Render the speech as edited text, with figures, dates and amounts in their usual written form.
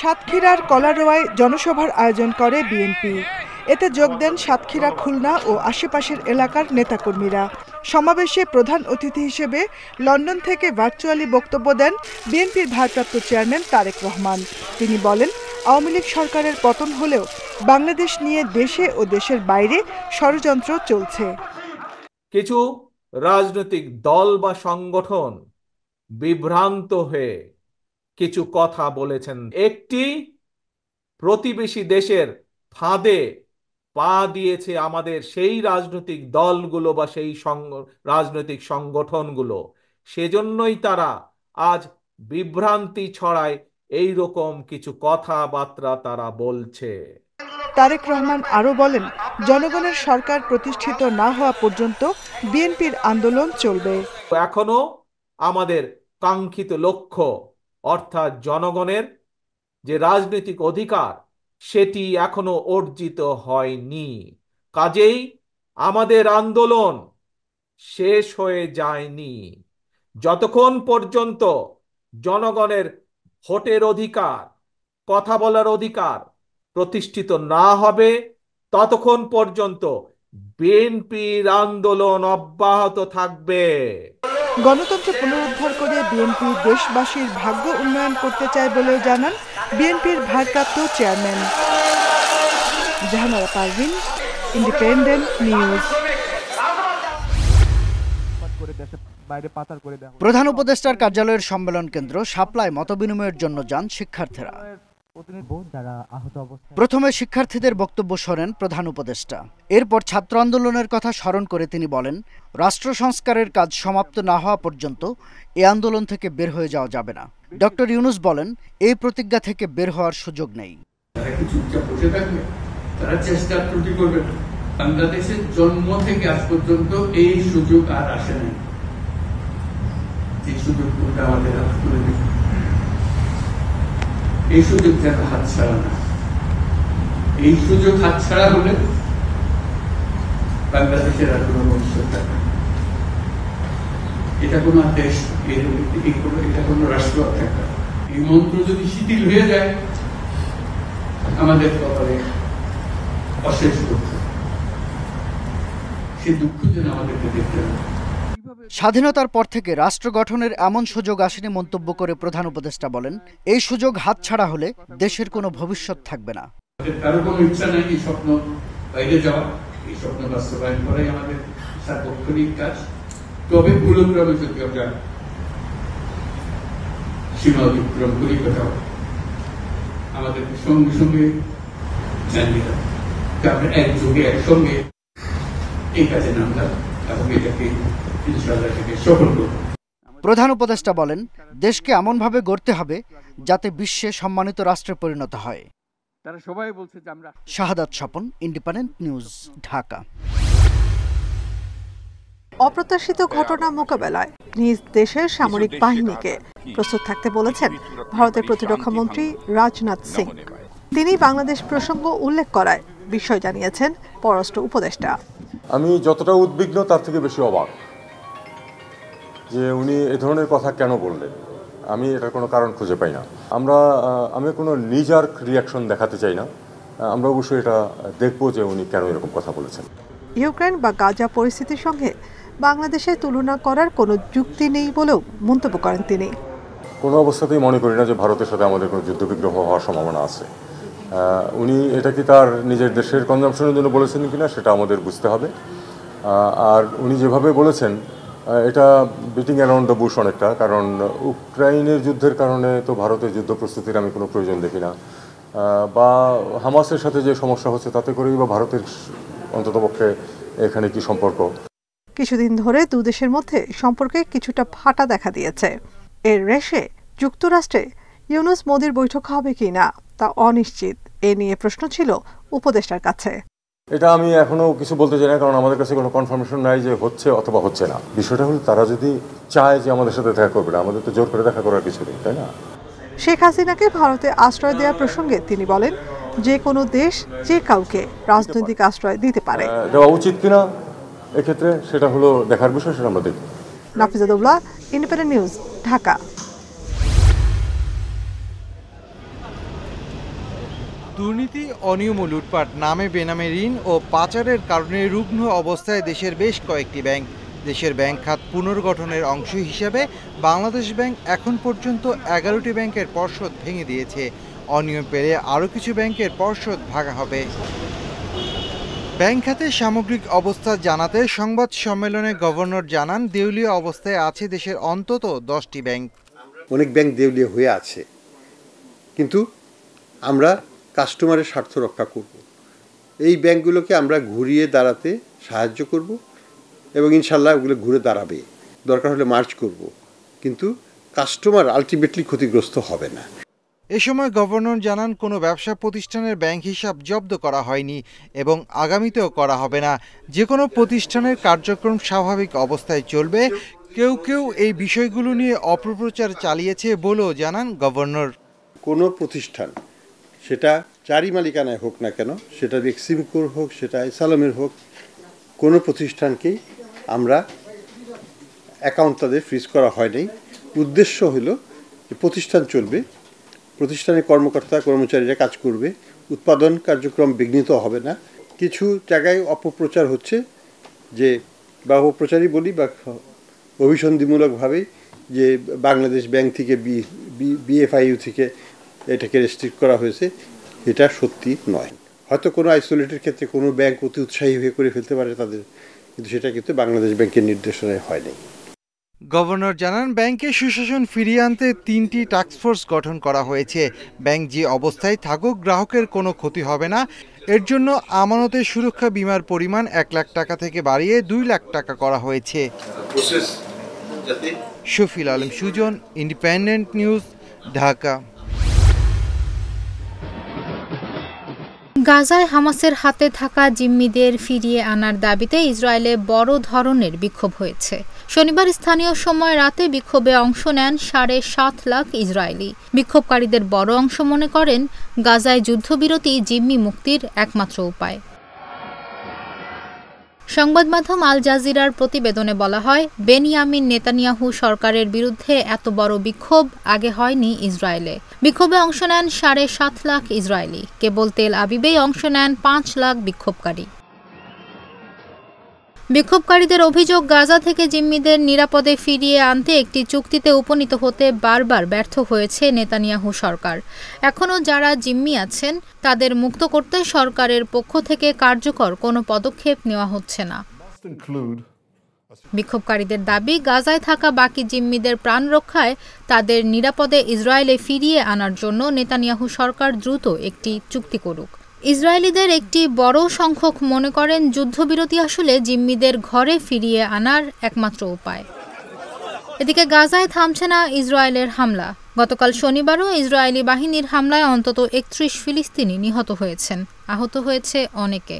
সাতক্ষীরার কলারোয়ায় জনসভার আয়োজন করে বিএনপি। এতে যোগ দেন সাতক্ষীরা, খুলনা ও আশেপাশের এলাকার নেতাকর্মীরা। সমাবেশে প্রধান অতিথি হিসেবে লন্ডন থেকে ভার্চুয়ালি বক্তব্য দেন বিএনপির ভারপ্রাপ্ত চেয়ারম্যান তারেক রহমান। তিনি বলেন, আওয়ামী লীগ সরকারের পতন হলেও বাংলাদেশ নিয়ে দেশে ও দেশের বাইরে ষড়যন্ত্র চলছে। কিছু রাজনৈতিক দল বা সংগঠন বিভ্রান্ত হয়ে কিছু কথা বলেছেন। একটি প্রতিবেশী দেশের ফাঁদে পা দিয়েছে আমাদের সেই রাজনৈতিক দলগুলো বা সেই রাজনৈতিক সংগঠনগুলো। সেজন্যই তারা আজ বিভ্রান্তি ছড়ায়, এই রকম কিছু কথাবার্তা তারা বলছে। তারেক রহমান আরও বলেন, জনগণের সরকার প্রতিষ্ঠিত না হওয়া পর্যন্ত বিএনপির আন্দোলন চলবে। এখনো আমাদের কাঙ্ক্ষিত লক্ষ্য অর্থাৎ জনগণের যে রাজনৈতিক অধিকার সেটি এখনো অর্জিত হয়নি। কাজেই আমাদের আন্দোলন শেষ হয়ে যায়নি। যতক্ষণ পর্যন্ত জনগণের ভোটের অধিকার, কথা বলার অধিকার প্রতিষ্ঠিত না হবে, ততক্ষণ পর্যন্ত বিএনপির আন্দোলন অব্যাহত থাকবে। গণতন্ত্র পুনরুদ্ধার করে বিএনপি দেশবাসীর ভাগ্য উন্নয়ন করতে চায় বলেও জানান বিএনপির ভারপ্রাপ্ত chairman. Jahanara Parvin, Independent News. প্রধান উপদেষ্টার কার্যালয়ের সম্মেলন কেন্দ্র শাপলায় মতবিনিময়ের জন্য যান শিক্ষার্থীরা। প্রথমে শিক্ষার্থীদের বক্তব্য শোনেন প্রধান উপদেষ্টা। এরপর ছাত্র আন্দোলনের কথা স্মরণ করে তিনি বলেন, রাষ্ট্র সংস্কারের কাজ সমাপ্ত না হওয়া পর্যন্ত এই আন্দোলন থেকে বের হয়ে যাওয়া যাবে না। ডক্টর ইউনূস বলেন, এই প্রতিজ্ঞা থেকে বের হওয়ার সুযোগ নেই। তারা চেষ্টা ত্রুটি করবে। বাংলাদেশের জন্ম থেকে আজ পর্যন্ত এই সুযোগ আর আসে নাই। এই সুযোগটা আমাদের হাত করে দেবে। এই সুযোগ যেন হাতছাড়া না। এই সুযোগ হাতছাড়া হলে বাংলাদেশের আর কোনো ভবিষ্যৎ থাকবে না। এটা কোনো দেশ, এটা কোনো রাষ্ট্র থাকবে। এই মন্ত্র যদি শিথিল হয়ে যায়, আমাদের কপালে অশেষ দুঃখ। সেই দুঃখ যেন আমাদেরকে দেখতে হবে। স্বাধীনতার পর থেকে রাষ্ট্র গঠনের এমন সুযোগ আসেনি মন্তব্য করে প্রধান উপদেষ্টা বলেন, এই সুযোগ হাতছাড়া হলে দেশের কোনো ভবিষ্যৎ থাকবে না। কারো কোনো ইচ্ছা নাই এই স্বপ্ন বাইরে যাওয়া, এই স্বপ্ন বাস্তবায়ন করাই আমাদের সার্বক্ষণিক কাজ। তবে ভুলক্রমে যদি আমরা সীমা অতিক্রম করি কোথাও, আমাদেরকে সঙ্গে সঙ্গে জানিয়ে দেয় আমরা একযোগে একসঙ্গে এই কাজে নামলাম এবং এটাকে ইনশাআল্লাহ সফল করব। প্রধান উপদেষ্টা বলেন, দেশকে এমনভাবে গড়তে হবে যাতে বিশ্বে সম্মানিত রাষ্ট্রে পরিণত হয়। তারা সবাই বলছে যে আমরা। শাহাদাত স্বপন, ইন্ডিপেন্ডেন্ট নিউজ, ঢাকা। অপ্রত্যাশিত ঘটনা মোকাবেলায় নিজ দেশের সামরিক বাহিনীকে প্রস্তুত থাকতে বলেছেন ভারতের প্রতিরক্ষা মন্ত্রী রাজনাথ সিং। তিনি বাংলাদেশ প্রসঙ্গ উল্লেখ করায় বিষয় জানিয়েছেন পররাষ্ট্র উপদেষ্টা। আমি যতটা উদ্বিগ্ন তার থেকে বেশি অবাক যে উনি এ ধরনের কথা কেন বললেন। আমি এটার কোনো কারণ খুঁজে পাই না। আমি কোনো নিজার রিয়াকশন দেখাতে চাই না। আমরা অবশ্যই এটা দেখব যে উনি কেন এরকম কথা বলেছেন। ইউক্রেন বা গাজা পরিস্থিতির সঙ্গে বাংলাদেশের তুলনা করার কোনো যুক্তি নেই বলেও মন্তব্য করেন তিনি। কোনো অবস্থাতেই মনে করি না যে ভারতের সাথে আমাদের কোনো যুদ্ধবিগ্রহ হওয়ার সম্ভাবনা আছে। উনি এটা কি তার নিজের দেশের কনজাম্পশনের জন্য বলেছেন কিনা সেটা আমাদের বুঝতে হবে। আর উনি যেভাবে বলেছেন এটা বিটিং অ্যারাউন্ড দ্য বুশ অনেকটা, কারণ ইউক্রাইনের যুদ্ধের কারণে তো ভারতের যুদ্ধ প্রস্তুতির আমি কোনো প্রয়োজন দেখি না, বা হামাসের সাথে যে সমস্যা হচ্ছে তাতে করেই বা ভারতের অন্ততপক্ষে এখানে কি সম্পর্ক। কিছুদিন ধরে দু দেশের মধ্যে সম্পর্কে কিছুটা ফাটা দেখা দিয়েছে। এর রেশে যুক্তরাষ্ট্রে ইউনূস মোদির বৈঠক হবে কিনা তা অনিশ্চিত। এ নিয়ে প্রশ্ন ছিল উপদেষ্টার কাছে। এটা আমি এখনো কিছু বলতে চাই না, কারণ আমাদের কাছে কোনো কনফার্মেশন নাই যে হচ্ছে অথবা হচ্ছে না। বিষয়টা হলো তারা যদি চায় যে আমাদের সাথে দেখা করবে না, আমাদের তো জোর করে দেখা করার কিছু নেই, তাই না? শেখ হাসিনাকে ভারতে আশ্রয় দেওয়ার প্রসঙ্গে তিনি বলেন, যে কোনো দেশ যে কাউকে রাজনৈতিক আশ্রয় দিতে পারে। দেওয়া উচিত কিনা এক্ষেত্রে সেটা হলো দেখার বিষয়, সেটা আমরা দেখব। Nafiza Daula, independent News, Dhaka. দুর্নীতি, অনিয়ম ও লুটপাট, নামে বেনামে ঋণ ও পাচারের কারণে রুগ্ন অবস্থায় দেশের বেশ কয়েকটি ব্যাংক। দেশের ব্যাংক খাত পুনর্গঠনের অংশ হিসেবে বাংলাদেশ ব্যাংক এখন পর্যন্ত 11টি ব্যাংকের পর্ষদ ভেঙে দিয়েছে। অনিয়ম পেলে আরও কিছু ব্যাংকের পর্ষদ ভাঙা হবে। ব্যাংক খাতের সামগ্রিক অবস্থা জানাতে সংবাদ সম্মেলনে গভর্নর জানান, দেউলিয়া অবস্থায় আছে দেশের অন্তত 10টি ব্যাংক। অনেক ব্যাংক দেউলিয়া হয়ে আছে, কিন্তু আমরা কাস্টমারের স্বার্থ রক্ষা করব। এই ব্যাংকগুলোকে আমরা ঘুরিয়ে দাঁড়াতে সাহায্য করব এবং ইনশাল্লাহ ওগুলো ঘুরে দাঁড়াবে। দরকার হলে মার্চ করব, কিন্তু কাস্টমার আলটিমেটলি ক্ষতিগ্রস্ত হবে না। এ সময় গভর্নর জানান, কোনো ব্যবসা প্রতিষ্ঠানের ব্যাংক হিসাব জব্দ করা হয়নি এবং আগামীতেও করা হবে না। যে কোনো প্রতিষ্ঠানের কার্যক্রম স্বাভাবিক অবস্থায় চলবে। কেউ কেউ এই বিষয়গুলো নিয়ে অপপ্রচার চালিয়েছে বলেও জানান গভর্নর। কোনো প্রতিষ্ঠান, সেটা চারি মালিকানায় হোক না কেন, সেটা এক্সিমকোর হোক, সেটা সালামের হোক, কোনো প্রতিষ্ঠানকেই আমরা অ্যাকাউন্ট তাদের ফ্রিজ করা হয়নি। উদ্দেশ্য হলো যে প্রতিষ্ঠান চলবে, প্রতিষ্ঠানের কর্মকর্তা কর্মচারীরা কাজ করবে, উৎপাদন কার্যক্রম বিঘ্নিত হবে না। কিছু জায়গায় অপপ্রচার হচ্ছে, যে বা অপপ্রচারই বলি বা অভিসন্ধিমূলকভাবে, যে বাংলাদেশ ব্যাংক থেকে বিএফআইইউ থেকে এটাকে রেস্ট্রিক্ট করা হয়েছে। এটা সত্যি নয়। হয়তো কোনো আইসোলেটেড ক্ষেত্রে কোনো ব্যাংক অতি উৎসাহী হয়ে করে ফেলতে পারে তাদের, কিন্তু সেটা কিন্তু বাংলাদেশ ব্যাংকের নির্দেশনায় হয়নি। গভর্নর জানান, ব্যাংকে সুশাসন ফিরিয়ে আনতে 3টি টাস্কফোর্স গঠন করা হয়েছে। ব্যাংক যে অবস্থায় থাকুক, গ্রাহকের কোনো ক্ষতি হবে না। এর জন্য আমানতের সুরক্ষা বীমার পরিমাণ 1 লাখ টাকা থেকে বাড়িয়ে 2 লাখ টাকা করা হয়েছে। Shafil Alam Sujan, Independent News, Dhaka. গাজায় হামাসের হাতে থাকা জিম্মিদের ফিরিয়ে আনার দাবিতে ইসরায়েলে বড় ধরনের বিক্ষোভ হয়েছে। শনিবার স্থানীয় সময় রাতে বিক্ষোভে অংশ নেন 7.5 লাখ ইসরায়েলি। বিক্ষোভকারীদের বড় অংশ মনে করেন, গাজায় যুদ্ধবিরতি জিম্মি মুক্তির একমাত্র উপায়। সংবাদ মাধ্যম আল জাজিরার প্রতিবেদনে বলা হয়, বেনিয়ামিন নেতানিয়াহু সরকারের বিরুদ্ধে এত বড় বিক্ষোভ আগে হয়নি ইসরায়েলে। বিক্ষোভে অংশ নেন 7.5 লাখ ইসরায়েলি। কেবল তেল আবিবেই অংশ নেন 5 লাখ বিক্ষোভকারী। বিক্ষোভকারীদের অভিযোগ, গাজা থেকে জিম্মিদের নিরাপদে ফিরিয়ে আনতে একটি চুক্তিতে উপনীত হতে বারবার ব্যর্থ হয়েছে নেতানিয়াহু সরকার। এখনও যারা জিম্মি আছেন তাদের মুক্ত করতে সরকারের পক্ষ থেকে কার্যকর কোনো পদক্ষেপ নেওয়া হচ্ছে না। বিক্ষোভকারীদের দাবি, গাজায় থাকা বাকি জিম্মিদের প্রাণ রক্ষায় তাদের নিরাপদে ইসরায়েলে ফিরিয়ে আনার জন্য নেতানিয়াহু সরকার দ্রুত একটি চুক্তি করুক। ইসরায়েলিদের একটি বড় সংখ্যক মনে করেন, যুদ্ধবিরতি আসলে জিম্মিদের ঘরে ফিরিয়ে আনার একমাত্র উপায়। এদিকে গাজায় থামছে না ইসরায়েলের হামলা। গতকাল শনিবারও ইসরায়েলি বাহিনীর হামলায় অন্তত 31 ফিলিস্তিনি নিহত হয়েছেন, আহত হয়েছে অনেকে।